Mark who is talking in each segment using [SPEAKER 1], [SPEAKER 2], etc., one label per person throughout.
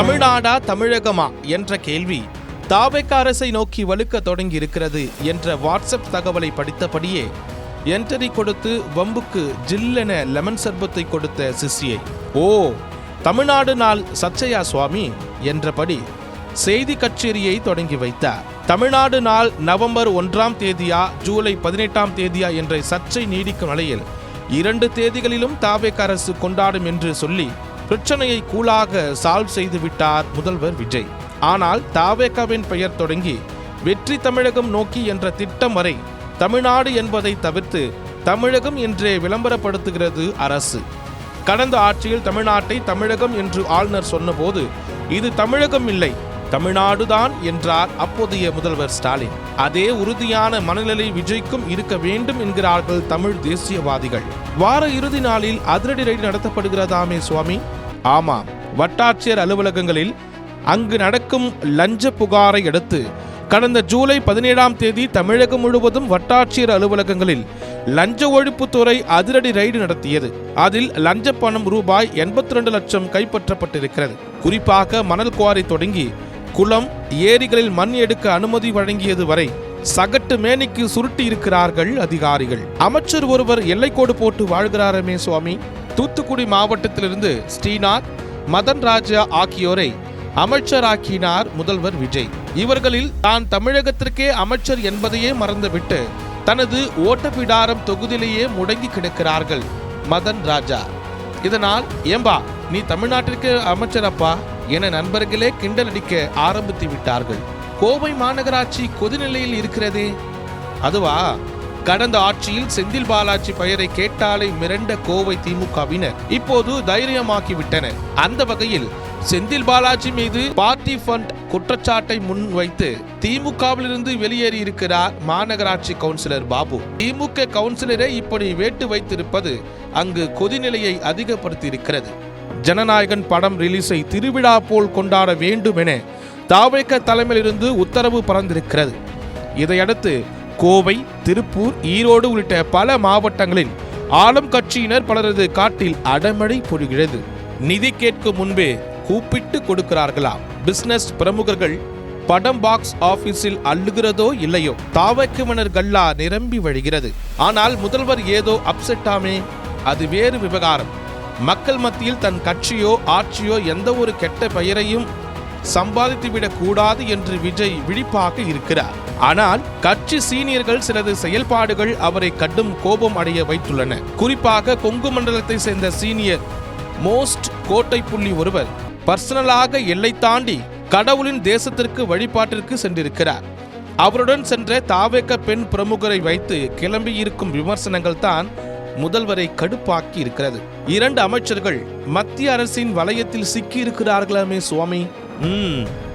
[SPEAKER 1] தமிழ்நாடா தமிழகமா என்ற கேள்வி தாவேக அரசை நோக்கி வலுக்க தொடங்கி இருக்கிறது என்ற வாட்ஸ்அப் தகவலை படித்தபடியே என்ட்ரி கொடுத்து வம்புக்கு ஜில்லென லெமன் சர்பத்தை கொடுத்த சிசியை ஓ தமிழ்நாடு நாள் சச்சையா சுவாமி என்றபடி செய்தி கச்சேரியை தொடங்கி வைத்தார். தமிழ்நாடு நாள் நவம்பர் 1ஆம் தேதியா ஜூலை 18ஆம் தேதியா என்ற சர்ச்சை நீடிக்கும் நிலையில் 2 தேதிகளிலும் தாவேக அரசு கொண்டாடும் என்று சொல்லி பிரச்சனையை கூலாக சால்வ் செய்து விட்டார் முதல்வர் விஜய். ஆனால் தாவேகாவின் பெயர் தொடங்கி வெற்றி தமிழகம் நோக்கி என்ற திட்டம் வரை தமிழ்நாடு என்பதை தவிர்த்து தமிழகம் என்றே விளம்பரப்படுத்துகிறது அரசு. கடந்த ஆட்சியில் தமிழ்நாட்டை தமிழகம் என்று ஆளுநர் சொன்னபோது இது தமிழகம் இல்லை தமிழ்நாடுதான் என்றார் அப்போதைய முதல்வர் ஸ்டாலின். அதே உறுதியான மனநிலை விஜய்க்கும் இருக்க வேண்டும் என்கிறார்கள் தமிழ் தேசியவாதிகள். வார இறுதி நாளில் அதிரடி ரெய்டு நடத்தப்படுகிறதாமே சுவாமி. ஆமாம், வட்டாட்சியர் அலுவலகங்களில் அங்கு நடக்கும் லஞ்ச புகாரை அடுத்து கடந்த ஜூலை 17ஆம் தேதி தமிழகம் முழுவதும் வட்டாட்சியர் அலுவலகங்களில் லஞ்ச ஒழிப்புத்துறை அதிரடி ரெய்டு நடத்தியது. அதில் லஞ்ச பணம் ரூபாய் 82 லட்சம் கைப்பற்றப்பட்டிருக்கிறது. குறிப்பாக மணல் குவாரி தொடங்கி குளம் ஏரிகளில் மண் எடுக்க அனுமதி வழங்கியது வரை சகட்டு மேனிக்கு சுருட்டி இருக்கிறார்கள் அதிகாரிகள். அமைச்சர் ஒருவர் எல்லைக்கோடு போட்டு வாழ்கிறாரமே சுவாமி. தூத்துக்குடி மாவட்டத்திலிருந்து ஸ்ரீநாத், மதன் ராஜா ஆகியோரை அமைச்சராக்கினார் முதல்வர் விஜய். இவர்களில் தான் தமிழகத்திற்கே அமைச்சர் என்பதையே மறந்துவிட்டு தனது ஓட்டப்பிடாரம் தொகுதியிலேயே முடங்கி கிடக்கிறார்கள் மதன் ராஜா. இதனால் ஏம்பா நீ தமிழ்நாட்டிற்கு அமைச்சரப்பா என நண்பர்களே கிண்டல் அடிக்க ஆரம்பித்து விட்டார்கள். கோவை மாநகராட்சி கொதிநிலையில் இருக்கிறதே அதுவா? கடந்த ஆட்சியில் செந்தில் பாலாஜி பெயரை கேட்டாலே மிரண்ட கோவை திமுகவினர் இப்போது தைரியமாக்கிவிட்டனர். அந்த வகையில் செந்தில் பாலாஜி மீது பார்ட்டி ஃபண்ட் குற்றச்சாட்டை முன்வைத்து திமுகவிலிருந்து வெளியேறி இருக்கிறார் மாநகராட்சி கவுன்சிலர் பாபு. திமுக கவுன்சிலரை இப்படி வேட்டு வைத்திருப்பது அங்கு கொதிநிலையை அதிகப்படுத்தி இருக்கிறது. ஜனநாயகன் படம் ரிலீஸை திருவிழா போல் கொண்டாட வேண்டும் என தாவேக தலைமையிலிருந்து உத்தரவு பறந்திருக்கிறது. இதையடுத்து கோவை, திருப்பூர், ஈரோடு உள்ளிட்ட பல மாவட்டங்களில் ஆளும் கட்சியினர் பலரது காட்டில் அடமழை பொழிகிறது. நிதி கேட்கும் முன்பே கூப்பிட்டு கொடுக்கிறார்களாம். பிசினஸ் பிரமுகர்கள் படம் பாக்ஸ் ஆபீஸில் அள்ளுகிறதோ இல்லையோ தாவேகவினர் கல்லா நிரம்பி வழிகிறது. ஆனால் முதல்வர் ஏதோ அப்செட்டாமே, அது வேறு விவகாரம். மக்கள் மத்தியில் தன் கட்சியோ ஆட்சியோ எந்த ஒரு கெட்ட பெயரையும் சம்பாதித்துவிடக் கூடாது என்று விஜய் விழிப்பாக இருக்கிறார். ஆனால் கட்சி சீனியர்கள் சிலது செயல்பாடுகள் அவரை கடும் கோபம் அடைய வைத்துள்ளன. குறிப்பாக கொங்கு மண்டலத்தை சேர்ந்த சீனியர் மோஸ்ட் கோட்டை புள்ளி ஒருவர் பர்சனலாக எல்லை தாண்டி கடவுளின் தேசத்திற்கு வழிபாட்டிற்கு சென்றிருக்கிறார். அவருடன் சென்ற தாவேக பெண் பிரமுகரை வைத்து கிளம்பி இருக்கும் விமர்சனங்கள் தான் முதல்வரை கடுப்பாக்கி இருக்கிறது. 2 அமைச்சர்கள் மத்திய அரசின் வலயத்தில் சிக்கி இருக்கிறார்களாமே சுவாமி.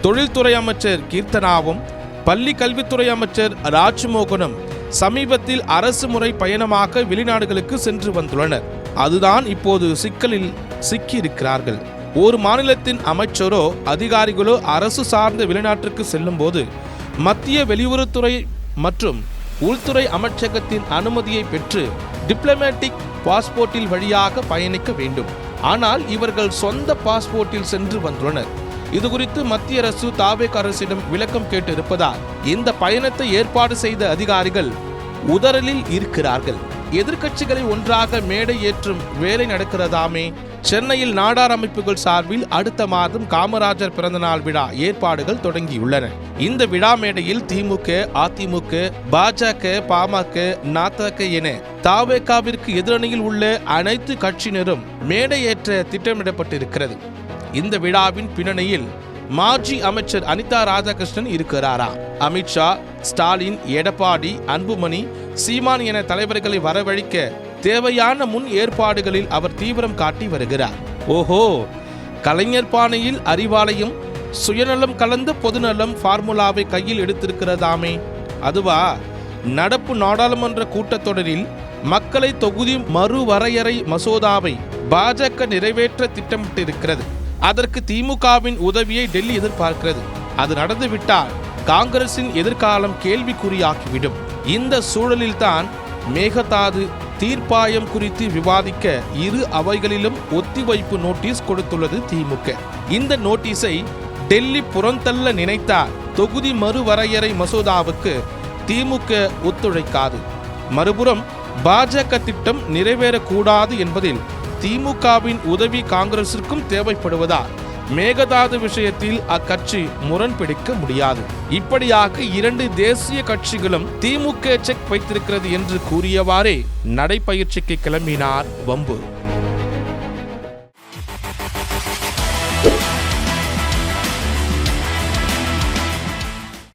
[SPEAKER 1] தொழில்துறை அமைச்சர் கீர்த்தனாவும் பள்ளி கல்வித்துறை அமைச்சர் ராஜ்மோகனும் சமீபத்தில் அரசு முறை பயணமாக வெளிநாடுகளுக்கு சென்று வந்துள்ளனர். அதுதான் இப்போது சிக்கலில் சிக்கி இருக்கிறார்கள். ஒரு மாநிலத்தின் அமைச்சரோ அதிகாரிகளோ அரசு சார்ந்த வெளிநாட்டிற்கு செல்லும் போது மத்திய வெளியுறவுத்துறை மற்றும் உள்துறை அமைச்சகத்தின் அனுமதியை பெற்று டிப்ளமேட்டிக் பாஸ்போர்ட்டில் வழியாக பயணிக்க வேண்டும். ஆனால் இவர்கள் சொந்த பாஸ்போர்ட்டில் சென்று வந்துள்ளனர். இது குறித்து மத்திய அரசு தாவேக அரசிடம் விளக்கம் கேட்டு இருப்பதால் இந்த பயணத்தை ஏற்பாடு செய்த அதிகாரிகள் உதறலில் இருக்கிறார்கள். எதிர்க்கட்சிகளை ஒன்றாக மேடை ஏற்றும் வேலை நடக்கிறதாமே. சென்னையில் நாடார் அமைப்புகள் சார்பில் அடுத்த மாதம் காமராஜர் பிறந்தநாள் விழா ஏற்பாடுகள் தொடங்கியுள்ளன. இந்த விழா மேடையில் திமுக, அதிமுக, பாஜக, பாமக, நாதக என தாவேகாவிற்கு எதிரணியில் உள்ள அனைத்து கட்சியினரும் மேடை ஏற்ற திட்டமிடப்பட்டிருக்கிறது. இந்த விழாவின் பின்னணியில் மாஜி அமைச்சர் அனிதா ராதாகிருஷ்ணன் இருக்கிறாரா? அமித்ஷா, ஸ்டாலின், எடப்பாடி, அன்புமணி, சீமான் என தலைவர்களை வரவழைக்க தேவையான முன் ஏற்பாடுகளில் அவர் தீவிரம் காட்டி வருகிறார். ஓஹோ, கலைஞர் பானையில் அறிவாலயம், சுயநலம் கலந்த பொதுநலம் ஃபார்முலாவை கையில் எடுத்திருக்கிறதாமே அதுவா? நடப்பு நாடாளுமன்ற கூட்டத்தொடரில் மக்களை தொகுதி மறுவரையறை மசோதாவை பாஜக நிறைவேற்ற திட்டமிட்டிருக்கிறது. அதற்கு திமுகவின் உதவியை டெல்லி எதிர்பார்க்கிறது. அது நடந்துவிட்டால் காங்கிரசின் எதிர்காலம் கேள்விக்குறியாகிவிடும். இந்த சூழலில்தான் மேகதாது தீர்ப்பாயம் குறித்து விவாதிக்க இரு அவைகளிலும் ஒத்திவைப்பு நோட்டீஸ் கொடுத்துள்ளது திமுக. இந்த நோட்டீஸை டெல்லி புறந்தள்ள நினைத்தால் தொகுதி மறுவரையறை மசோதாவுக்கு திமுக ஒத்துழைக்காது. மறுபுறம் பாஜக திட்டம் நிறைவேறக்கூடாது என்பதில் திமுகவின் உதவி காங்கிரசிற்கும் தேவைப்படுவதால் மேகதாது விஷயத்தில் அக்கட்சி முரண் பிடிக்க முடியாது. இப்படியாக இரண்டு தேசிய கட்சிகளும் திமுக செக் வைத்திருக்கிறது என்று கூறியவாறே நடைபயிற்சிக்கு கிளம்பினார் வம்பு.